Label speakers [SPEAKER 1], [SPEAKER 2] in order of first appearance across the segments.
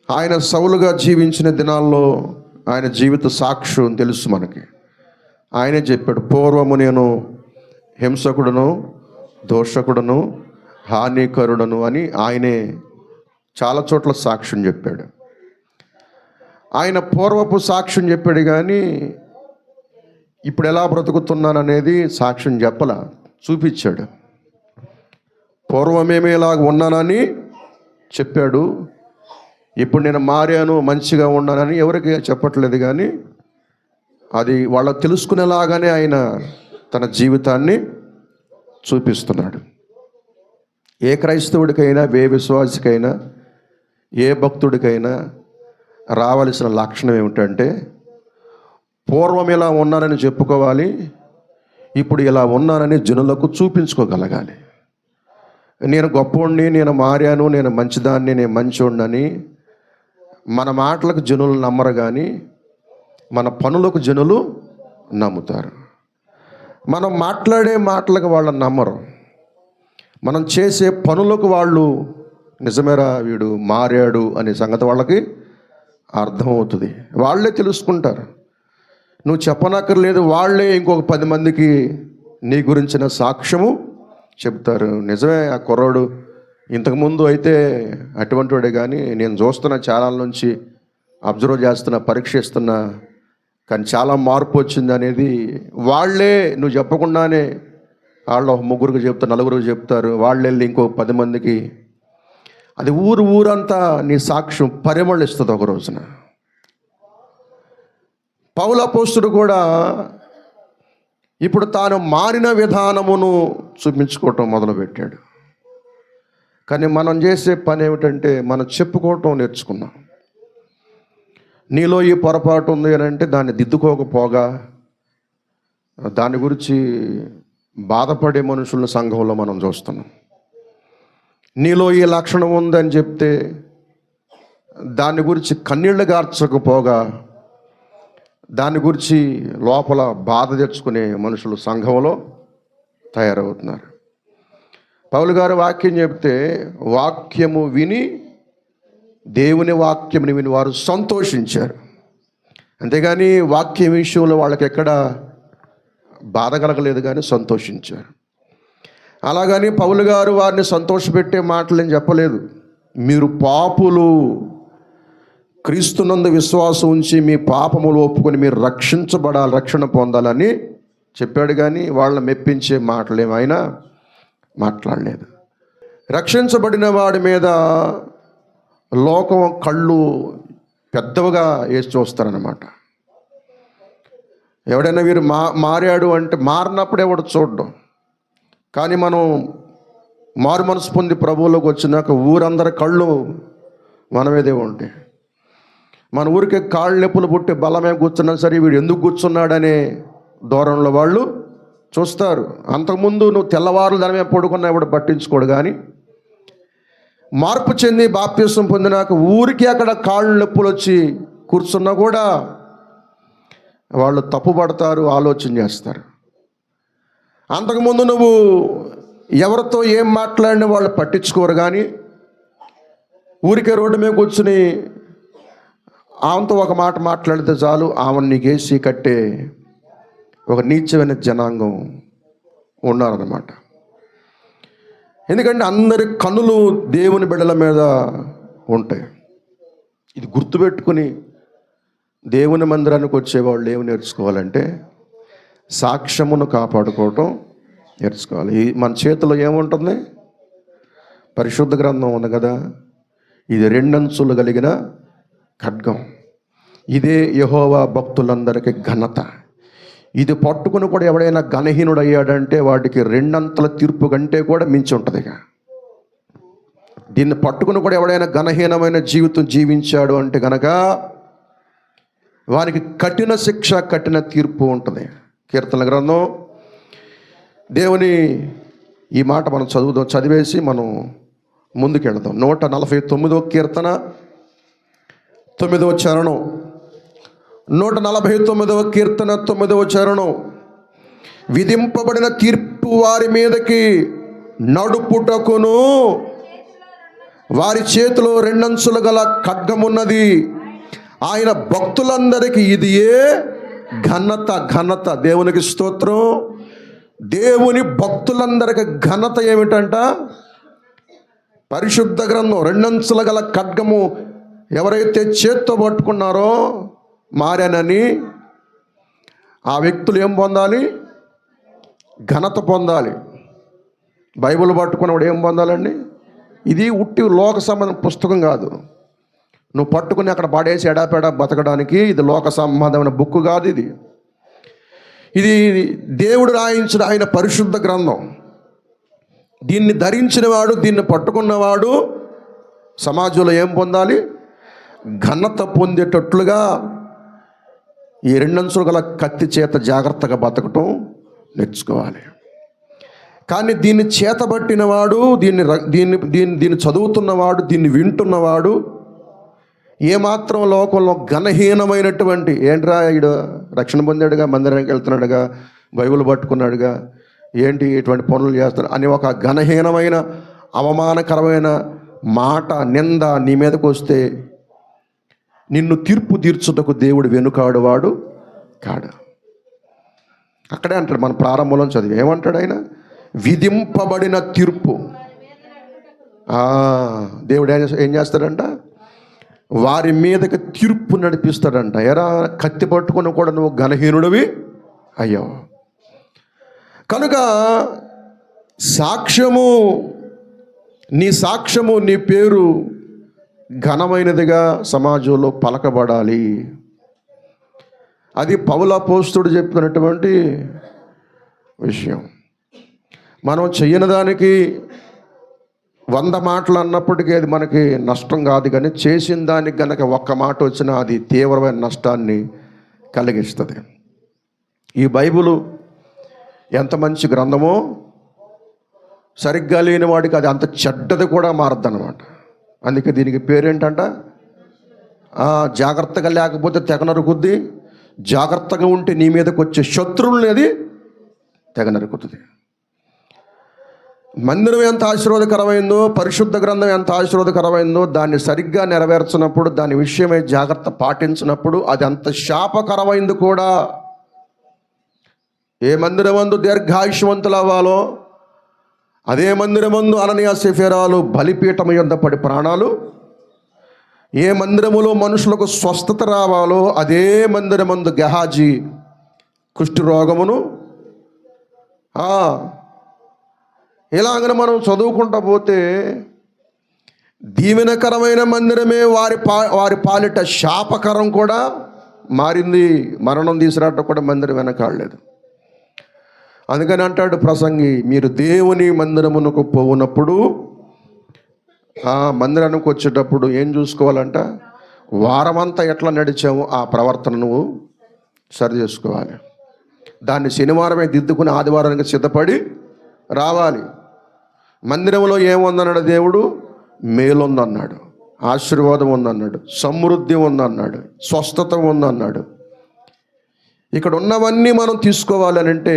[SPEAKER 1] ఆయన సౌలుగా జీవించిన దినాల్లో ఆయన జీవిత సాక్ష్యం తెలుసు మనకి. ఆయనే చెప్పాడు, పూర్వము నేను హింసకుడును, దోషకుడును, హానికరుడను అని ఆయనే చాలా చోట్ల సాక్ష్యం చెప్పాడు. ఆయన పూర్వపు సాక్ష్యం చెప్పాడు, కానీ ఇప్పుడు ఎలా బ్రతుకుతున్నాననేది సాక్ష్యం చెప్పలా, చూపించాడు. పూర్వమేమీ ఇలాగ ఉన్నానని చెప్పాడు, ఇప్పుడు నేను మారాను, మంచిగా ఉన్నానని ఎవరికి చెప్పట్లేదు, కానీ అది వాళ్ళకు తెలుసుకునేలాగానే ఆయన తన జీవితాన్ని చూపిస్తున్నాడు. ఏ క్రైస్తవుడికైనా, ఏ విశ్వాసికైనా, ఏ భక్తుడికైనా రావాల్సిన లక్షణం ఏమిటంటే, పూర్వం ఇలా ఉన్నానని చెప్పుకోవాలి, ఇప్పుడు ఇలా ఉన్నానని జనులకు చూపించుకోగలగాలి. నేను గొప్పోడిని, నేను మారాను, నేను మంచిదాన్ని, నేను మంచోడినని మన మాటలకు జనులు నమ్మరు, కానీ మన పనులకు జనులు నమ్ముతారు. మనం మాట్లాడే మాటలకు వాళ్ళని నమ్మరు, మనం చేసే పనులకు వాళ్ళు నిజమేరా వీడు మారాడు అనే సంగతి వాళ్ళకి అర్థమవుతుంది. వాళ్ళే తెలుసుకుంటారు, నువ్వు చెప్పనక్కర్లేదు, వాళ్ళే ఇంకొక 10 మందికి నీ గురించిన సాక్ష్యము చెప్తారు. నిజమే, ఆ కుర్రాడు ఇంతకుముందు అయితే అటువంటి వాడే, కానీ నేను చూస్తున్న చాలా నుంచి అబ్జర్వ్ చేస్తున్నా, పరీక్షిస్తున్నా, కానీ చాలా మార్పు వచ్చింది అనేది వాళ్ళే, నువ్వు చెప్పకుండానే వాళ్ళు ఒక 3 చెప్తారు, 4 చెప్తారు, వాళ్ళు వెళ్ళి ఇంకో 10 మందికి, అది ఊరంతా నీ సాక్ష్యం పరిమళిస్తుంది ఒక రోజున. పౌలు అపోస్తలుడు కూడా ఇప్పుడు తాను మారిన విధానమును చూపించుకోవటం మొదలుపెట్టాడు. కానీ మనం చేసే పని ఏమిటంటే, మనం చెప్పుకోవటం నేర్చుకున్నాం. నీలో ఈ పొరపాటు ఉంది అని అంటే దాన్ని దిద్దుకోకపోగా దాని గురించి బాధపడే మనుషుల సంఘంలో మనం చూస్తున్నాం. నీలో ఈ లక్షణం ఉందని చెప్తే దాని గురించి కన్నీళ్లు గార్చకపోగా దాని గురించి లోపల బాధ తెచ్చుకునే మనుషులు సంఘంలో తయారవుతున్నారు. పౌలు గారు వాక్యం చెప్తే, వాక్యము విని, దేవుని వాక్యముని విని వారు సంతోషించారు. అంతేగాని వాక్యం విషయంలో వాళ్ళకి ఎక్కడ బాధ కలగలేదు, కానీ సంతోషించారు. అలాగని పౌలు గారు వారిని సంతోషపెట్టే మాటలేం చెప్పలేదు. మీరు పాపులు, క్రీస్తునందు విశ్వాసం ఉంచి మీ పాపములు ఒప్పుకొని మీరు రక్షించబడాలి, రక్షణ పొందాలని చెప్పాడు, కానీ వాళ్ళని మెప్పించే మాటలేమైనా మాట్లాడలేదు. రక్షించబడిన వాడి మీద లోకం కళ్ళు పెద్దవిగా వేసి చూస్తారన్నమాట. ఎవడైనా వీరు మారాడు అంటే మారినప్పుడు ఎవడు చూడడం, కానీ మనం మారు మనసు పొంది ప్రభువులోకి వచ్చినాక ఊరందరి కళ్ళు మన మీదే ఉంటాయి. మన ఊరికే కాళ్ళు నొప్పులు పుట్టి బలమే కూర్చున్నా సరే, వీడు ఎందుకు కూర్చున్నాడనే దూరంలో వాళ్ళు చూస్తారు. అంతకుముందు నువ్వు తెల్లవారులు దాని పడుకున్నా ఎవడు పట్టించుకోడు, కానీ మార్పు చెంది బాప్తిసం పొందినాక ఊరికి అక్కడ కాళ్ళు నొప్పులు వచ్చి కూర్చున్నా కూడా వాళ్ళు తప్పుపడతారు, ఆలోచన చేస్తారు. అంతకుముందు నువ్వు ఎవరితో ఏం మాట్లాడినా వాళ్ళు పట్టించుకోరు, కానీ ఊరికే రోడ్డు మీద కూర్చుని ఆమెతో ఒక మాట మాట్లాడితే చాలు, ఆమెను నీకేసి కట్టే ఒక నీచమైన జనాంగం ఉన్నారన్నమాట. ఎందుకంటే అందరి కన్నులు దేవుని బిడ్డల మీద ఉంటాయి. ఇది గుర్తుపెట్టుకుని దేవుని మందిరానికి వచ్చేవాళ్ళు ఏమి నేర్చుకోవాలంటే, సాక్ష్యమును కాపాడుకోవటం నేర్చుకోవాలి. మన చేతిలో ఏముంటుంది? పరిశుద్ధ గ్రంథం ఉంది కదా, ఇది 2 అంచులు కలిగిన ఖడ్గం. ఇదే యెహోవా భక్తులందరికీ ఘనత. ఇది పట్టుకుని కూడా ఎవడైనా ఘనహీనుడు అయ్యాడంటే వాడికి 2 అంతల తీర్పు కంటే కూడా మించి ఉంటుంది. దీన్ని పట్టుకుని కూడా ఎవడైనా ఘనహీనమైన జీవితం జీవించాడు అంటే కనుక వానికి కఠిన శిక్ష, కఠిన తీర్పు ఉంటుంది. కీర్తన గ్రంథం, దేవుని ఈ మాట మనం చదివేసి మనం ముందుకెళ్దాం. 149వ కీర్తన 9వ చరణం. 149వ కీర్తన 9వ చరణం. విధింపబడిన తీర్పు వారి మీదకి నడుపుటకును వారి చేతిలో రెండంచులు గల ఖడ్గమున్నది. ఆయన భక్తులందరికీ ఇది ఘనత. దేవునికి స్తోత్రం. దేవుని భక్తులందరికీ ఘనత ఏమిటంట? పరిశుద్ధ గ్రంథం. రెండంచుల గల ఖడ్గము ఎవరైతే చేత్తో పట్టుకున్నారో మారానని, ఆ వ్యక్తులు ఏం పొందాలి? ఘనత పొందాలి. బైబిల్ పట్టుకున్నవాడు ఏం పొందాలండి? ఇది ఉట్టి లోక సంబంధం పుస్తకం కాదు. నువ్వు పట్టుకుని అక్కడ పడేసి ఎడాపెడా బతకడానికి ఇది లోక సంబంధమైన బుక్ కాదు. ఇది దేవుడు రాయించిన ఆయన పరిశుద్ధ గ్రంథం. దీన్ని ధరించినవాడు, దీన్ని పట్టుకున్నవాడు సమాజంలో ఏం పొందాలి? ఘనత పొందేటట్లుగా ఈ రెండంచులు గల కత్తి చేత జాగ్రత్తగా బతకటం నేర్చుకోవాలి. కానీ దీన్ని చేతబట్టినవాడు, దీన్ని చదువుతున్నవాడు, దీన్ని వింటున్నవాడు ఏమాత్రం లోకంలో ఘనహీనమైనటువంటి ఏంట్రా ఈడు రక్షణ పొందాడుగా, మందిరానికి వెళ్తున్నాడుగా, బైబిల్ పట్టుకున్నాడుగా, ఏంటి ఇటువంటి పనులు చేస్తాడు అని ఒక ఘనహీనమైన అవమానకరమైన మాట, నింద నీ మీదకు వస్తే నిన్ను తీర్పు తీర్చుటకు దేవుడు వెనుకాడు వాడు కాడు. అక్కడే అంటాడు, మన ప్రారంభంలో చదివి ఏమంటాడు ఆయన? విధింపబడిన తీర్పు. దేవుడు ఏం చేస్తాడంట? వారి మీదకి తీర్పు నడిపిస్తాడంట. ఎరా కత్తి పట్టుకుని కూడా నువ్వు ఘనహీనుడివి అయ్యావు. కనుక నీ సాక్ష్యము నీ పేరు ఘనమైనదిగా సమాజంలో పలకబడాలి. అది పౌలు అపోస్తలుడు చెప్పినటువంటి విషయం. మనం చెయ్యని దానికి 100 మాటలు అన్నప్పటికీ అది మనకి నష్టం కాదు, కానీ చేసిన దానికి కనుక ఒక్క మాట వచ్చినా అది తీవ్రమైన నష్టాన్ని కలిగిస్తుంది. ఈ బైబిలు ఎంత మంచి గ్రంథమో సరిగ్గా లేని వాడికి అది అంత చెడ్డది కూడా మారద్దన్నమాట. అందుకే దీనికి పేరేంటంట? జాగ్రత్తగా లేకపోతే తెగ నరుకుద్ది, జాగ్రత్తగా ఉంటే నీ మీదకి వచ్చే శత్రువులని అది తెగ నరుకుతుంది. మందిరం ఎంత ఆశీర్వాదకరమైందో, పరిశుద్ధ గ్రంథం ఎంత ఆశీర్వాదకరమైందో, దాన్ని సరిగ్గా నెరవేర్చినప్పుడు, దాని విషయమై జాగ్రత్త పాటించినప్పుడు అది అంత శాపకరమైంది కూడా. ఏ మందిరమందు దీర్ఘాయుష్మంతులు అవ్వాలో అదే మందిరమందు అననీయ సఫీరాలు బలిపీఠం యొద్ద పడి ప్రాణాలు, ఏ మందిరములో మనుషులకు స్వస్థత రావాలో అదే మందిరమందు గెహాజీ కుష్ఠరోగమును. ఇలాగ మనం చదువుకుంటా పోతే దీవెనకరమైన మందిరమే వారి పాలిట శాపకరం కూడా మారింది. మరణం తీసుకురావటం కూడా మందిరం వెనకాడలేదు. అందుకని అంటాడు ప్రసంగి, మీరు దేవుని మందిరమునకు పోవునప్పుడు, ఆ మందిరానికి వచ్చేటప్పుడు ఏం చూసుకోవాలంట? వారమంతా ఎట్లా నడిచాము ఆ ప్రవర్తన నువ్వు సరి చేసుకోవాలి. దాన్ని శనివారమే దిద్దుకుని ఆదివారానికి సిద్ధపడి రావాలి. మందిరంలో ఏముందన్నాడు దేవుడు? మేలుందన్నాడు, ఆశీర్వాదం ఉందన్నాడు, సమృద్ధి ఉందన్నాడు, స్వస్థత ఉందన్నాడు. ఇక్కడ ఉన్నవన్నీ మనం తీసుకోవాలి అని అంటే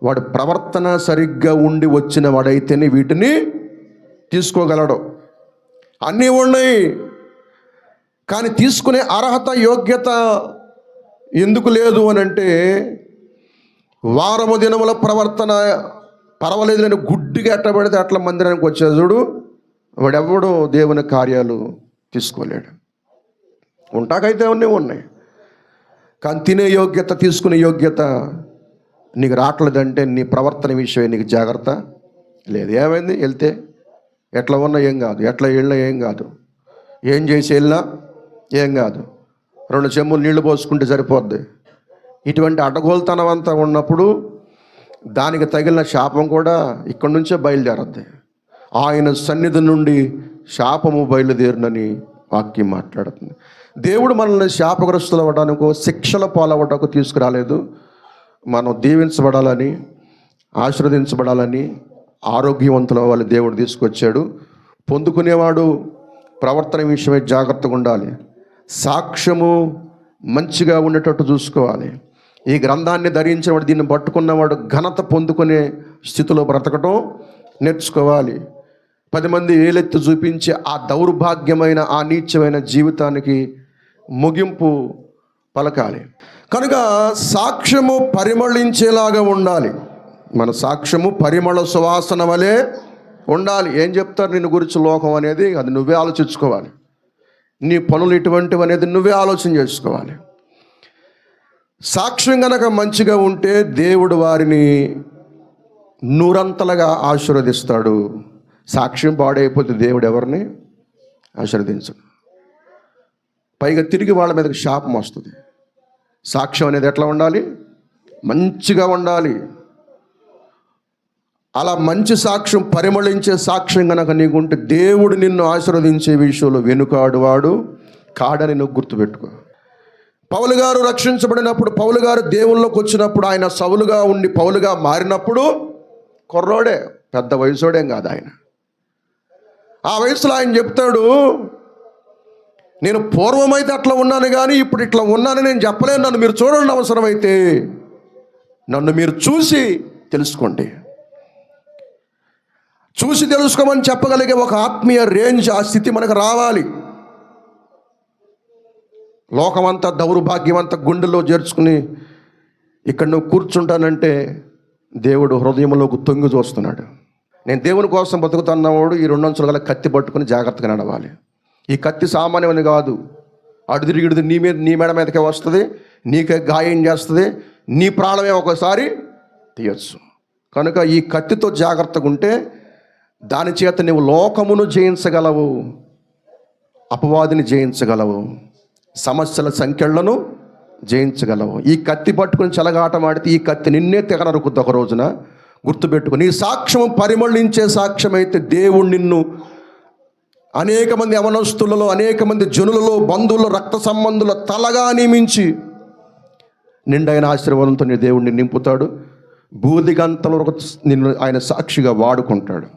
[SPEAKER 1] వాడు ప్రవర్తన సరిగ్గా ఉండి వచ్చిన వాడైతేనే వీటిని తీసుకోగలడు. అన్నీ ఉన్నాయి, కానీ తీసుకునే అర్హత యోగ్యత ఎందుకు లేదు అని అంటే, వారము దినముల ప్రవర్తన పర్వాలేదు అని గుడ్డిగా ఎట్టబడితే అట్లా మందిరానికి వచ్చే చూడు, వాడెవడో దేవుని కార్యాలు తీసుకోలేడు. ఉంటాకైతే అన్నీ ఉన్నాయి, కానీ తినే యోగ్యత, తీసుకునే యోగ్యత నీకు రావట్లేదంటే నీ ప్రవర్తన విషయం నీకు జాగ్రత్త లేదు. ఏమైంది? వెళ్తే ఎట్లా ఉన్నా ఏం కాదు, ఎట్లా వెళ్ళినా ఏం కాదు, ఏం చేసి వెళ్ళినా ఏం కాదు, 2 చెంబులు నీళ్లు పోసుకుంటే సరిపోద్ది. ఇటువంటి అడ్డగోలుతనం అంతా ఉన్నప్పుడు దానికి తగిలిన శాపం కూడా ఇక్కడి నుంచే బయలుదేరద్ది. ఆయన సన్నిధి నుండి శాపము బయలుదేరునని వాక్యం మాట్లాడుతుంది. దేవుడు మనల్ని శాపగ్రస్తులు అవ్వడానికో శిక్షల పాలవ్వడానికో తీసుకురాలేదు. మనం దీవించబడాలని, ఆశీర్వదించబడాలని, ఆరోగ్యవంతుల వాళ్ళు దేవుడు తీసుకొచ్చాడు. పొందుకునేవాడు ప్రవర్తన విషయమై జాగ్రత్తగా ఉండాలి. సాక్ష్యము మంచిగా ఉండేటట్టు చూసుకోవాలి. ఈ గ్రంథాన్ని ధరించినవాడు, దీన్ని పట్టుకున్నవాడు ఘనత పొందుకునే స్థితిలో బ్రతకటం నేర్చుకోవాలి. 10 మంది ఏలెత్తి చూపించి ఆ దౌర్భాగ్యమైన ఆ నీచమైన జీవితానికి ముగింపు పలకాలి. కనుక సాక్ష్యము పరిమళించేలాగా ఉండాలి. మన సాక్ష్యము పరిమళ సువాసన వలె ఉండాలి. ఏం చెప్తారు నిన్ను గురించి లోకం అనేది, అది నువ్వే ఆలోచించుకోవాలి. నీ పనులు ఎటువంటివి అనేది నువ్వే ఆలోచన చేసుకోవాలి. సాక్ష్యం గనక మంచిగా ఉంటే దేవుడు వారిని నూరంతలుగా ఆశీర్వదిస్తాడు. సాక్ష్యం పాడైపోతే దేవుడు ఎవరిని ఆశీర్వదించడు. పైగా తిరిగి వాళ్ళ మీదకి శాపం వస్తుంది. సాక్ష్యం అనేది ఎట్లా ఉండాలి? మంచిగా ఉండాలి. అలా మంచి సాక్ష్యం, పరిమళించే సాక్ష్యం కనుక నీకుంటే దేవుడు నిన్ను ఆశీర్వదించే విషయంలో వెనుకాడువాడు కాడని నువ్వు గుర్తుపెట్టుకో. పౌలు గారు రక్షించబడినప్పుడు, పౌలు గారు దేవుళ్ళలోకి వచ్చినప్పుడు, ఆయన సౌలుగా ఉండి పౌలుగా మారినప్పుడు కుర్రోడే, పెద్ద వయసుడేం కాదు ఆయన. ఆ వయసులో ఆయన చెప్తాడు, నేను పూర్వమైతే అట్లా ఉన్నాను కానీ ఇప్పుడు ఇట్లా ఉన్నానని నేను చెప్పలేను. నన్ను మీరు చూడండి, అవసరమైతే నన్ను మీరు చూసి తెలుసుకోండి. చూసి తెలుసుకోమని చెప్పగలిగే ఒక ఆత్మీయ రేంజ్, ఆ స్థితి మనకు రావాలి. లోకమంతా దౌర్భాగ్యమంతా గుండెల్లో చేర్చుకుని ఇక్కడ నువ్వు కూర్చుంటానంటే దేవుడు హృదయంలోకి తొంగి చూస్తున్నాడు. నేను దేవుని కోసం బతుకుతున్నవాడు ఈ 2 అంచుల గల కత్తి పట్టుకుని జాగ్రత్తగా నడవాలి. ఈ కత్తి సామాన్యమని కాదు. అడుదిరిగిడిది నీ మెడ మీదకే వస్తుంది, నీకే గాయం చేస్తుంది, నీ ప్రాణమే ఒకసారి తీయచ్చు. కనుక ఈ కత్తితో జాగ్రత్తగా ఉంటే దాని చేత నువ్వు లోకమును జయించగలవు, అపవాదిని జయించగలవు, సమస్యల సంఖ్యలను జయించగలవు. ఈ కత్తి పట్టుకుని చెలగాటమాడితే ఈ కత్తి నిన్నే తెగ నరుకుద్ది ఒక రోజున. గుర్తుపెట్టుకో, నీ సాక్ష్యం పరిమళించే సాక్ష్యం అయితే దేవుడు నిన్ను అనేక మంది యవనస్తులలో, అనేక మంది జనులలో, బంధువుల, రక్త సంబంధుల తలగా నియమించి నిండైన ఆశీర్వాదంతో నీ దేవుడిని నింపుతాడు. బూదిగంతల వరకు నిన్ను ఆయన సాక్షిగా వాడుకుంటాడు.